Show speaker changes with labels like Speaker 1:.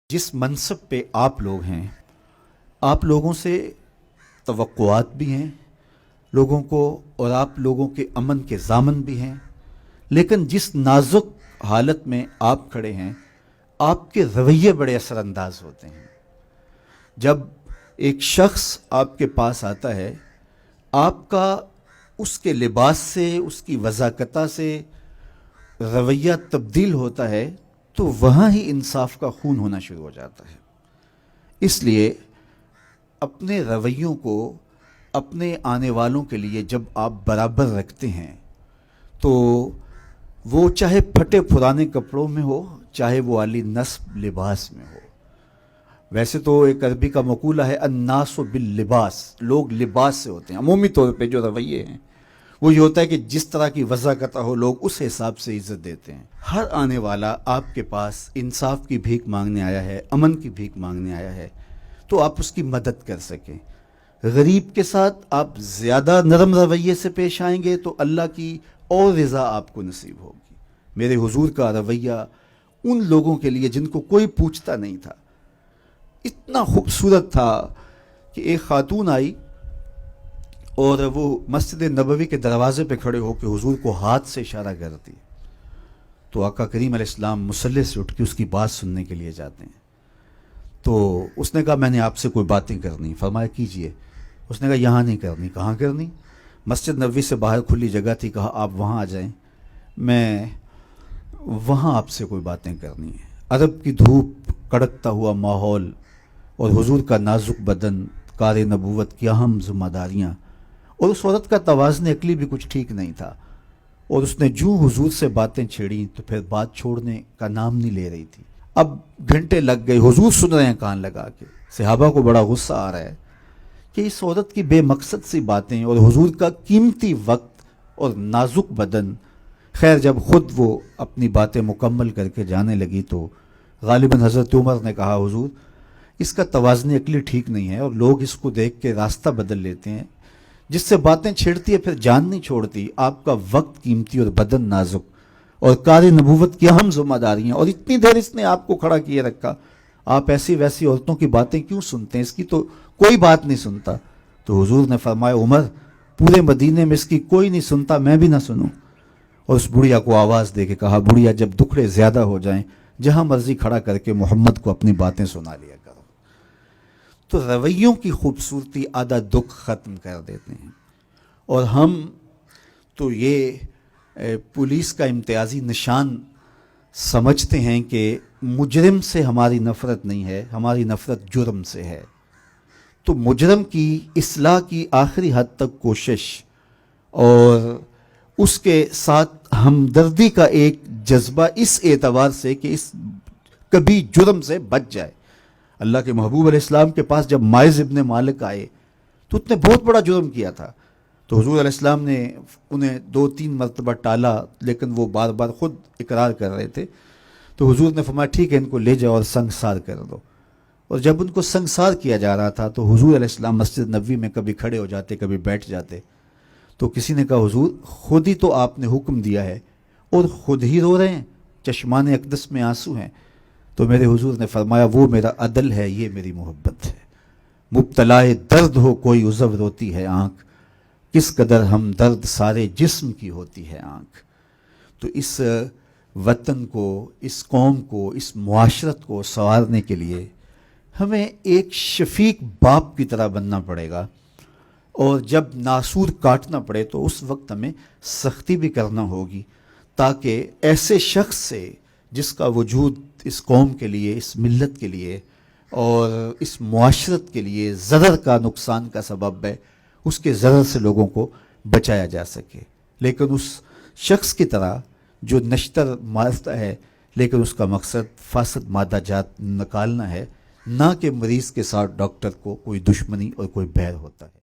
Speaker 1: جس منصب پہ آپ لوگ ہیں، آپ لوگوں سے توقعات بھی ہیں لوگوں کو، اور آپ لوگوں کے امن کے ضامن بھی ہیں، لیکن جس نازک حالت میں آپ کھڑے ہیں، آپ کے رویے بڑے اثر انداز ہوتے ہیں۔ جب ایک شخص آپ کے پاس آتا ہے، آپ کا اس کے لباس سے، اس کی وضاقتہ سے رویہ تبدیل ہوتا ہے، تو وہاں ہی انصاف کا خون ہونا شروع ہو جاتا ہے۔ اس لیے اپنے رویوں کو اپنے آنے والوں کے لیے جب آپ برابر رکھتے ہیں، تو وہ چاہے پھٹے پرانے کپڑوں میں ہو، چاہے وہ عالی نصب لباس میں ہو۔ ویسے تو ایک عربی کا مقولہ ہے الناس باللباس، لوگ لباس سے ہوتے ہیں۔ عمومی طور پہ جو رویے ہیں وہ یہ ہوتا ہے کہ جس طرح کی وضاقتہ ہو، لوگ اس حساب سے عزت دیتے ہیں۔ ہر آنے والا آپ کے پاس انصاف کی بھیک مانگنے آیا ہے، امن کی بھیک مانگنے آیا ہے، تو آپ اس کی مدد کر سکیں۔ غریب کے ساتھ آپ زیادہ نرم رویے سے پیش آئیں گے تو اللہ کی اور رضا آپ کو نصیب ہوگی۔ میرے حضور کا رویہ ان لوگوں کے لیے جن کو کوئی پوچھتا نہیں تھا اتنا خوبصورت تھا کہ ایک خاتون آئی اور وہ مسجد نبوی کے دروازے پہ کھڑے ہو کے حضور کو ہاتھ سے اشارہ کرتی، تو آقا کریم علیہ السلام مصلی سے اٹھ کے اس کی بات سننے کے لیے جاتے ہیں۔ تو اس نے کہا میں نے آپ سے کوئی باتیں کرنی۔ فرمایا کیجئے۔ اس نے کہا یہاں نہیں کرنی۔ کہاں کرنی؟ مسجد نبوی سے باہر کھلی جگہ تھی۔ کہا آپ وہاں آ جائیں، میں وہاں آپ سے کوئی باتیں کرنی ہیں۔ عرب کی دھوپ، کڑکتا ہوا ماحول اور حضور کا نازک بدن، کار نبوت کی اہم ذمہ داریاں، اور اس عورت کا توازن عقلی بھی کچھ ٹھیک نہیں تھا، اور اس نے جو حضور سے باتیں چھیڑیں تو پھر بات چھوڑنے کا نام نہیں لے رہی تھی۔ اب گھنٹے لگ گئے، حضور سن رہے ہیں کان لگا کے۔ صحابہ کو بڑا غصہ آ رہا ہے کہ اس عورت کی بے مقصد سی باتیں اور حضور کا قیمتی وقت اور نازک بدن۔ خیر جب خود وہ اپنی باتیں مکمل کر کے جانے لگی تو غالباً حضرت عمر نے کہا حضور اس کا توازن عقلی ٹھیک نہیں ہے، اور لوگ اس کو دیکھ کے راستہ بدل لیتے ہیں، جس سے باتیں چھیڑتی ہے پھر جان نہیں چھوڑتی۔ آپ کا وقت قیمتی اور بدن نازک، اور کار نبوت کی اہم ذمہ داریاں، اور اتنی دیر اس نے آپ کو کھڑا کیے رکھا، آپ ایسی ویسی عورتوں کی باتیں کیوں سنتے ہیں؟ اس کی تو کوئی بات نہیں سنتا۔ تو حضور نے فرمایا عمر پورے مدینے میں اس کی کوئی نہیں سنتا، میں بھی نہ سنوں۔ اور اس بڑھیا کو آواز دے کے کہا بڑھیا جب دکھڑے زیادہ ہو جائیں جہاں مرضی کھڑا کر کے محمد کو اپنی باتیں سنا لیا کرو۔ تو رویوں کی خوبصورتی آدھا دکھ ختم کر دیتے ہیں۔ اور ہم تو یہ پولیس کا امتیازی نشان سمجھتے ہیں کہ مجرم سے ہماری نفرت نہیں ہے، ہماری نفرت جرم سے ہے۔ تو مجرم کی اصلاح کی آخری حد تک کوشش اور اس کے ساتھ ہمدردی کا ایک جذبہ اس اعتبار سے کہ اس کبھی جرم سے بچ جائے۔ اللہ کے محبوب علیہ السلام کے پاس جب مائز ابن مالک آئے تو اس نے بہت بڑا جرم کیا تھا، تو حضور علیہ السلام نے انہیں 2-3 مرتبہ ٹالا، لیکن وہ بار بار خود اقرار کر رہے تھے۔ تو حضور نے فرمایا ٹھیک ہے ان کو لے جاؤ اور سنگسار کر دو۔ اور جب ان کو سنگسار کیا جا رہا تھا تو حضور علیہ السلام مسجد نبوی میں کبھی کھڑے ہو جاتے، کبھی بیٹھ جاتے۔ تو کسی نے کہا حضور خود ہی تو آپ نے حکم دیا ہے اور خود ہی رو رہے ہیں، چشمان اقدس میں آنسو ہیں۔ تو میرے حضور نے فرمایا وہ میرا عدل ہے، یہ میری محبت ہے۔ مبتلائے درد ہو کوئی عذر روتی ہے آنکھ، کس قدر ہم درد سارے جسم کی ہوتی ہے آنکھ۔ تو اس وطن کو، اس قوم کو، اس معاشرت کو سنوارنے کے لیے ہمیں ایک شفیق باپ کی طرح بننا پڑے گا، اور جب ناسور کاٹنا پڑے تو اس وقت ہمیں سختی بھی کرنا ہوگی، تاکہ ایسے شخص سے جس کا وجود اس قوم کے لیے، اس ملت کے لیے اور اس معاشرت کے لیے ضرر کا، نقصان کا سبب ہے، اس کے ضرر سے لوگوں کو بچایا جا سکے۔ لیکن اس شخص کی طرح جو نشتر مارتا ہے لیکن اس کا مقصد فاسد مادہ جات نکالنا ہے، نہ کہ مریض کے ساتھ ڈاکٹر کو کوئی دشمنی اور کوئی بیر ہوتا ہے۔